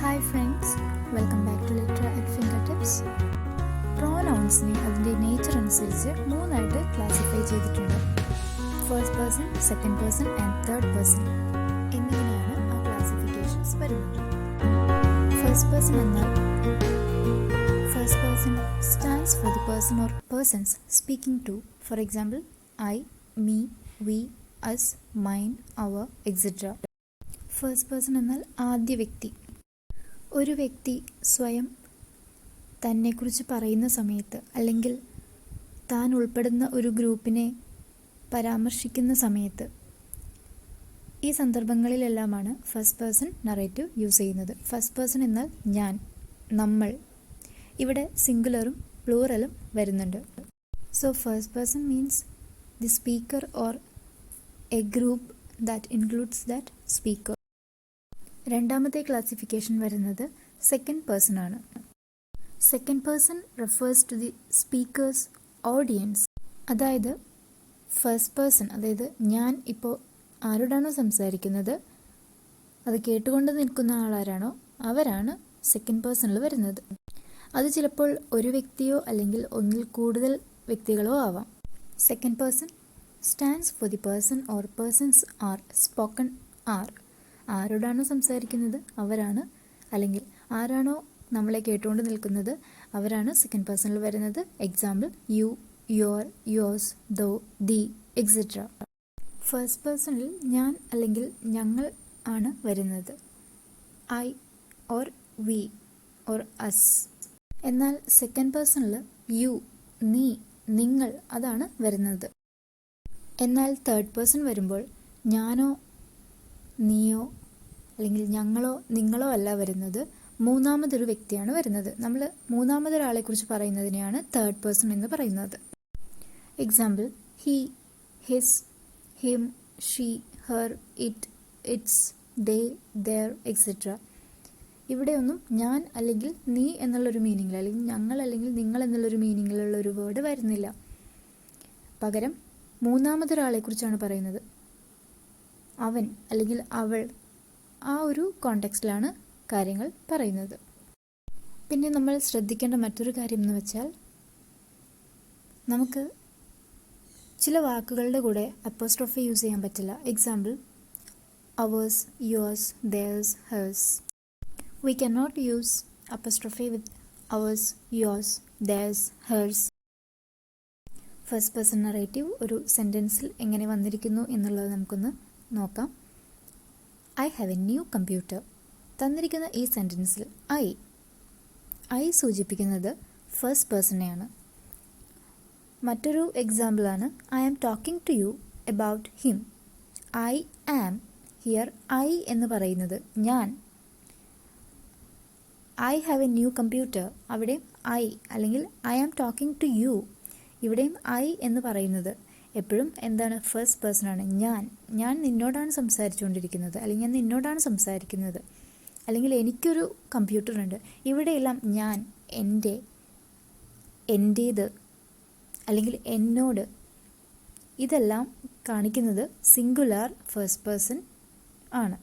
Hi friends, welcome back to litter at finger tips. പ്രോനൗൺസിനെ അതിൻ്റെ nature അനുസരിച്ച് മൂന്നായിട്ട് ക്ലാസിഫൈ ചെയ്തിട്ടുണ്ട്. First person, second person and third person എന്നിങ്ങനെയാണ് ആ ക്ലാസിഫിക്കേഷൻസ് വരുന്നത്. ഫസ്റ്റ് പേഴ്സൺ എന്നാൽ first person stands for the person or persons speaking to. For example, I, me, we, us, mine, our, etcetera. First person എന്നാൽ ആദ്യ വ്യക്തി. ഒരു വ്യക്തി സ്വയം തന്നെക്കുറിച്ച് പറയുന്ന സമയത്ത് അല്ലെങ്കിൽ താൻ ഉൾപ്പെടുന്ന ഒരു ഗ്രൂപ്പിനെ പരാമർശിക്കുന്ന സമയത്ത് ഈ സന്ദർഭങ്ങളിലെല്ലാമാണ് ഫസ്റ്റ് പേഴ്സൺ നറേറ്റീവ് യൂസ് ചെയ്യുന്നത്. ഫസ്റ്റ് പേഴ്സൺ എന്നാൽ ഞാൻ, നമ്മൾ. ഇവിടെ സിംഗുലറും പ്ലൂറലും വരുന്നുണ്ട്. So first person means the speaker or a group that includes that speaker. രണ്ടാമത്തെ ക്ലാസിഫിക്കേഷൻ വരുന്നത് സെക്കൻഡ് പേഴ്സൺ ആണ്. Second person refers to the speaker's audience. അതായത് ഫസ്റ്റ് പേഴ്സൺ, അതായത് ഞാൻ ഇപ്പോൾ ആരോടാണോ സംസാരിക്കുന്നത് അത് കേട്ടുകൊണ്ട് നിൽക്കുന്ന ആളാരാണോ അവരാണ് സെക്കൻഡ് പേഴ്സണിൽ വരുന്നത്. അത് ചിലപ്പോൾ ഒരു വ്യക്തിയോ അല്ലെങ്കിൽ ഒന്നിൽ കൂടുതൽ വ്യക്തികളോ ആവാം. Second person stands for the person or persons are spoken ആർ. ആരോടാണോ സംസാരിക്കുന്നത് അവരാണ്, അല്ലെങ്കിൽ ആരാണോ നമ്മളെ കേട്ടുകൊണ്ട് നിൽക്കുന്നത് അവരാണ് സെക്കൻഡ് പേഴ്സണിൽ വരുന്നത്. Example, you, your, yours, thou, thee, etcetera. First പേഴ്സണിൽ ഞാൻ അല്ലെങ്കിൽ ഞങ്ങൾ ആണ് വരുന്നത്. I or we or us. എന്നാൽ സെക്കൻഡ് പേഴ്സണിൽ യു, നീ, നിങ്ങൾ അതാണ് വരുന്നത്. എന്നാൽ തേർഡ് പേഴ്സൺ വരുമ്പോൾ ഞാനോ നീയോ അല്ലെങ്കിൽ ഞങ്ങളോ നിങ്ങളോ അല്ല വരുന്നത്, മൂന്നാമതൊരു വ്യക്തിയാണ് വരുന്നത്. നമ്മൾ മൂന്നാമതൊരാളെക്കുറിച്ച് പറയുന്നതിനെയാണ് തേർഡ് പേഴ്സൺ എന്ന് പറയുന്നത്. Example, he, his, him, she, her, it, its, they, their, etcetera. ഇവിടെയൊന്നും ഞാൻ അല്ലെങ്കിൽ നീ എന്നുള്ളൊരു മീനിങ്ങിൽ അല്ലെങ്കിൽ ഞങ്ങൾ അല്ലെങ്കിൽ നിങ്ങൾ എന്നുള്ളൊരു മീനിങ്ങിലുള്ള ഒരു വേർഡ് വരുന്നില്ല. പകരം മൂന്നാമതൊരാളെക്കുറിച്ചാണ് പറയുന്നത്. അവൻ അല്ലെങ്കിൽ അവൾ, ആ ഒരു കോണ്ടെക്സ്റ്റിലാണ് കാര്യങ്ങൾ പറയുന്നത്. പിന്നെ നമ്മൾ ശ്രദ്ധിക്കേണ്ട മറ്റൊരു കാര്യം എന്ന് വെച്ചാൽ, നമുക്ക് ചില വാക്കുകളുടെ കൂടെ അപ്പോസ്ട്രോഫി യൂസ് ചെയ്യാൻ പറ്റില്ല. Example, hours, yours, theirs, hers. We cannot use apostrophe with ours, yours, theirs, hers. First person narrative ഒരു സെൻറ്റൻസിൽ എങ്ങനെ വന്നിരിക്കുന്നു എന്നുള്ളത് നമുക്കൊന്ന് നോക്കാം. I have a new computer. തന്നിരിക്കുന്ന ഈ സെൻറ്റൻസിൽ ഐ സൂചിപ്പിക്കുന്നത് ഫസ്റ്റ് പേഴ്സണെയാണ്. മറ്റൊരു എക്സാമ്പിളാണ്, I am talking to you about him. I am, here I എന്ന് പറയുന്നത് ഞാൻ. I have a new computer, അവിടെയും ഐ, അല്ലെങ്കിൽ I am talking to you, ഇവിടെയും ഐ എന്ന് പറയുന്നത് എപ്പോഴും എന്താണ്? ഫസ്റ്റ് പേഴ്സൺ ആണ്. ഞാൻ നിന്നോടാണ് സംസാരിച്ചുകൊണ്ടിരിക്കുന്നത്, അല്ലെങ്കിൽ ഞാൻ നിന്നോടാണ് സംസാരിക്കുന്നത്, അല്ലെങ്കിൽ എനിക്കൊരു കമ്പ്യൂട്ടർ ഉണ്ട്. ഇവിടെയെല്ലാം ഞാൻ, എൻ്റെ, എൻ്റേത്, അല്ലെങ്കിൽ എന്നോട്, ഇതെല്ലാം കാണിക്കുന്നത് സിംഗുലാർ ഫസ്റ്റ് പേഴ്സൺ ആണ്.